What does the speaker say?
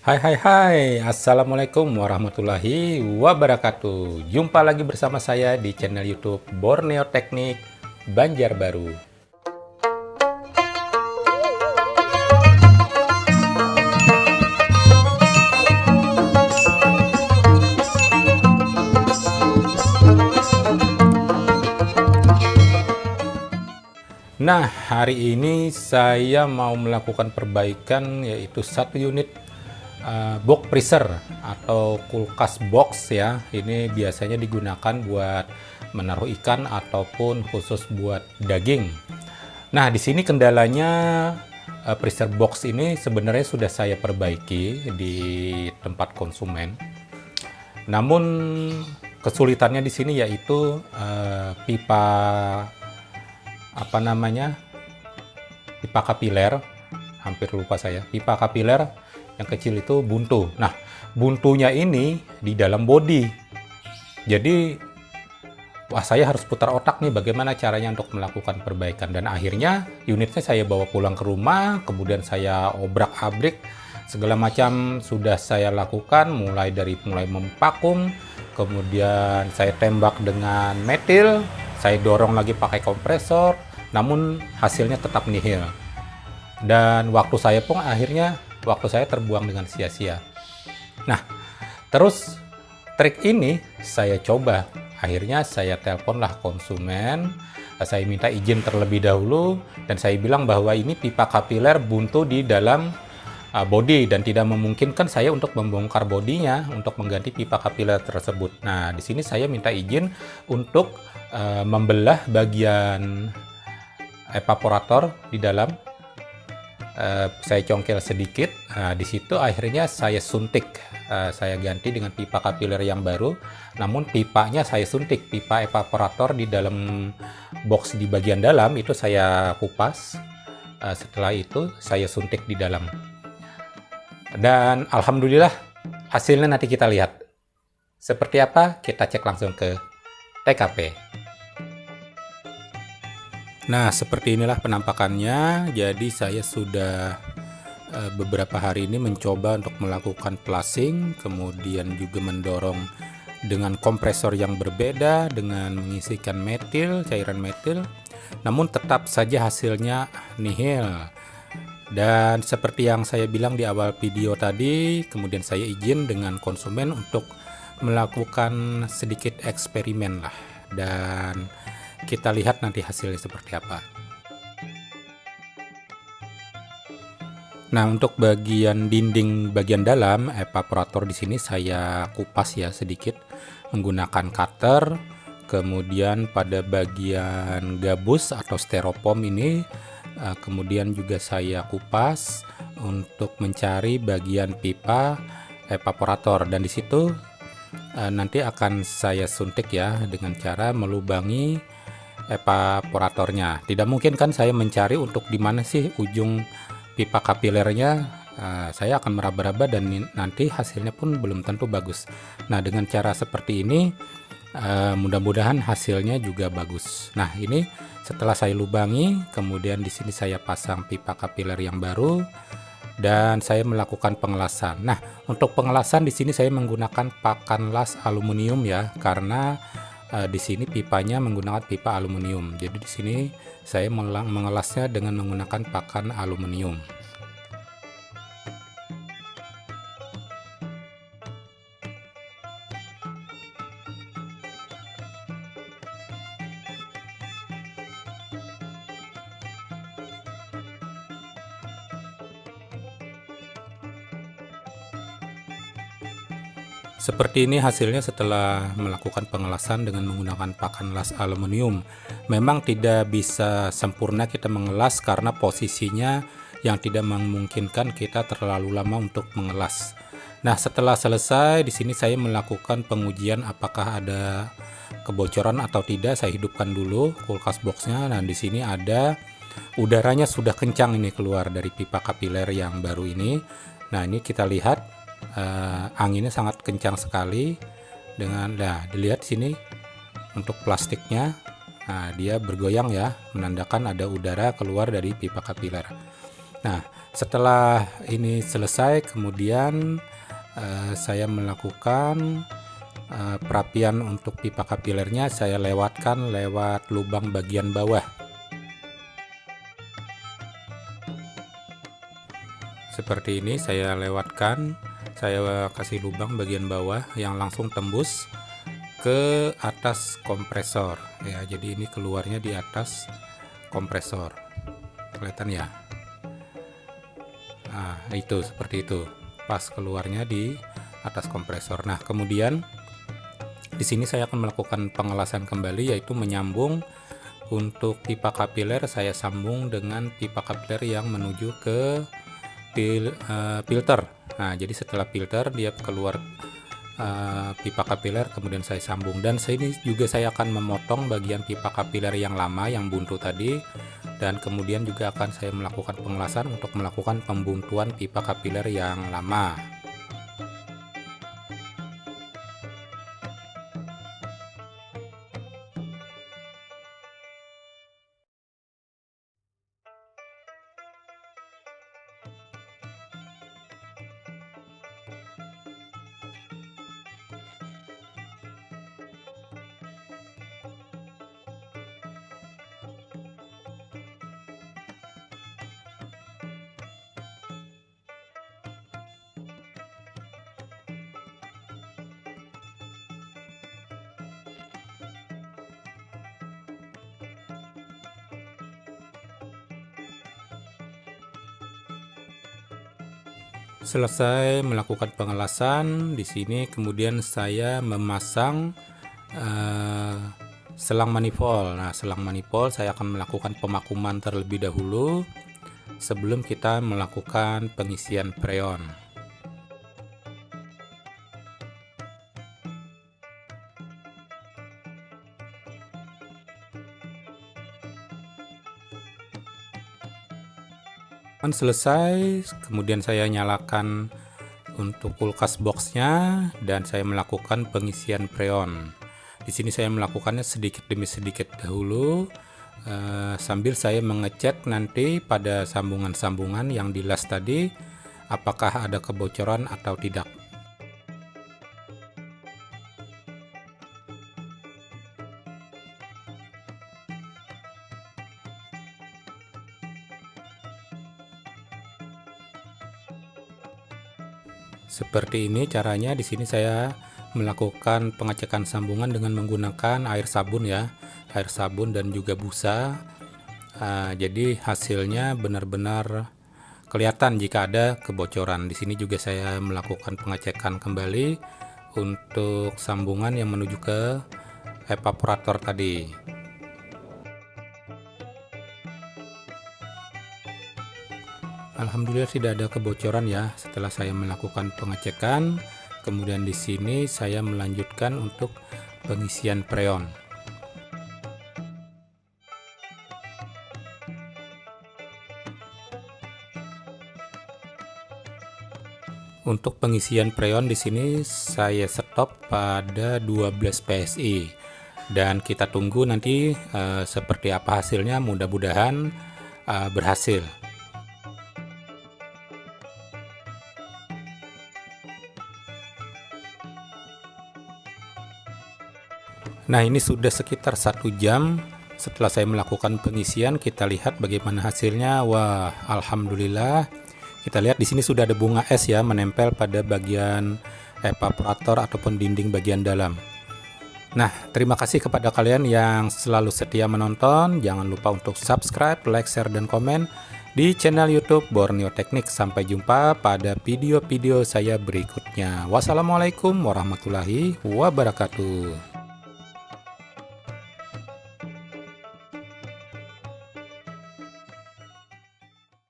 Hai hai hai, Assalamualaikum warahmatullahi wabarakatuh. Jumpa lagi bersama saya di channel YouTube Borneo Teknik Banjarbaru. Nah, hari ini saya mau melakukan perbaikan yaitu satu unit box freezer atau kulkas box ya. Ini biasanya digunakan buat menaruh ikan ataupun khusus buat daging. Nah, di sini kendalanya freezer box ini sebenarnya sudah saya perbaiki di tempat konsumen. Namun kesulitannya di sini yaitu pipa apa namanya? Pipa kapiler, hampir lupa saya. Pipa kapiler yang kecil itu buntu. Nah, buntunya ini di dalam bodi. Jadi, wah saya harus putar otak nih bagaimana caranya untuk melakukan perbaikan. Dan akhirnya unitnya saya bawa pulang ke rumah, kemudian saya obrak-abrik, segala macam sudah saya lakukan, mulai mempakum, kemudian saya tembak dengan metil, saya dorong lagi pakai kompresor, namun hasilnya tetap nihil. Dan waktu saya terbuang dengan sia-sia. Nah, terus trik ini saya coba. Akhirnya saya teleponlah konsumen, saya minta izin terlebih dahulu, dan saya bilang bahwa ini pipa kapiler buntu di dalam bodi dan tidak memungkinkan saya untuk membongkar bodinya untuk mengganti pipa kapiler tersebut. Nah, di sini saya minta izin untuk membelah bagian evaporator di dalam. Saya congkel sedikit. Nah, di situ akhirnya saya suntik. Saya ganti dengan pipa kapiler yang baru. Namun pipanya saya suntik. Pipa evaporator di dalam box di bagian dalam itu saya kupas. Setelah itu saya suntik di dalam. Dan alhamdulillah hasilnya nanti kita lihat. Seperti apa? Kita cek langsung ke TKP. Nah, seperti inilah penampakannya. Jadi saya sudah beberapa hari ini mencoba untuk melakukan flushing, kemudian juga mendorong dengan kompresor yang berbeda, dengan mengisikan metil, cairan metil, namun tetap saja hasilnya nihil. Dan seperti yang saya bilang di awal video tadi, kemudian saya izin dengan konsumen untuk melakukan sedikit eksperimen lah. Dan kita lihat nanti hasilnya seperti apa. Nah, untuk bagian dinding bagian dalam evaporator di sini saya kupas ya sedikit menggunakan cutter. Kemudian pada bagian gabus atau styrofoam ini kemudian juga saya kupas untuk mencari bagian pipa evaporator, dan di situ nanti akan saya suntik ya dengan cara melubangi evaporatornya. Tidak mungkin kan saya mencari untuk di mana sih ujung pipa kapilernya. Saya akan meraba-raba dan nanti hasilnya pun belum tentu bagus. Nah, dengan cara seperti ini mudah-mudahan hasilnya juga bagus. Nah, ini setelah saya lubangi, kemudian di sini saya pasang pipa kapiler yang baru dan saya melakukan pengelasan. Nah, untuk pengelasan di sini saya menggunakan pakan las aluminium ya, karena di sini pipanya menggunakan pipa aluminium. Jadi di sini saya mengelasnya dengan menggunakan pakan aluminium. Seperti ini hasilnya setelah melakukan pengelasan dengan menggunakan pakan las aluminium. Memang tidak bisa sempurna kita mengelas karena posisinya yang tidak memungkinkan kita terlalu lama untuk mengelas. Nah, setelah selesai di sini saya melakukan pengujian apakah ada kebocoran atau tidak. Saya hidupkan dulu kulkas boxnya. Nah, di sini ada udaranya sudah kencang ini keluar dari pipa kapiler yang baru ini. Nah, ini kita lihat anginnya sangat kencang sekali. Dilihat sini untuk plastiknya, dia bergoyang ya, menandakan ada udara keluar dari pipa kapiler. Nah, setelah ini selesai, kemudian saya melakukan perapian untuk pipa kapilernya. Saya lewatkan lewat lubang bagian bawah. Seperti ini saya lewatkan, saya kasih lubang bagian bawah yang langsung tembus ke atas kompresor ya. Jadi ini keluarnya di atas kompresor, kelihatan ya. Nah, itu seperti itu, pas keluarnya di atas kompresor. Nah, kemudian di sini saya akan melakukan pengelasan kembali, yaitu menyambung untuk pipa kapiler. Saya sambung dengan pipa kapiler yang menuju ke filter. Nah, jadi setelah filter dia keluar pipa kapiler, kemudian saya sambung. Dan sini juga saya akan memotong bagian pipa kapiler yang lama, yang buntu tadi, dan kemudian juga akan saya melakukan pengelasan untuk melakukan pembuntuan pipa kapiler yang lama. Selesai melakukan pengelasan di sini, kemudian saya memasang selang manifold. Nah, selang manifold saya akan melakukan pemakuman terlebih dahulu sebelum kita melakukan pengisian freon. Selesai, kemudian saya nyalakan untuk kulkas boxnya dan saya melakukan pengisian freon. Di sini saya melakukannya sedikit demi sedikit dahulu, sambil saya mengecek nanti pada sambungan-sambungan yang di las tadi apakah ada kebocoran atau tidak. Seperti ini caranya. Di sini saya melakukan pengecekan sambungan dengan menggunakan air sabun ya, air sabun dan juga busa. Jadi hasilnya benar-benar kelihatan jika ada kebocoran. Di sini juga saya melakukan pengecekan kembali untuk sambungan yang menuju ke evaporator tadi. Alhamdulillah tidak ada kebocoran ya setelah saya melakukan pengecekan. Kemudian di sini saya melanjutkan untuk pengisian freon. Untuk pengisian freon di sini saya stop pada 12 PSI dan kita tunggu nanti seperti apa hasilnya. Mudah-mudahan berhasil. Nah, ini sudah sekitar 1 jam setelah saya melakukan pengisian. Kita lihat bagaimana hasilnya. Wah, alhamdulillah. Kita lihat di sini sudah ada bunga es ya menempel pada bagian evaporator ataupun dinding bagian dalam. Nah, terima kasih kepada kalian yang selalu setia menonton. Jangan lupa untuk subscribe, like, share, dan komen di channel YouTube Borneo Teknik. Sampai jumpa pada video-video saya berikutnya. Wassalamualaikum warahmatullahi wabarakatuh.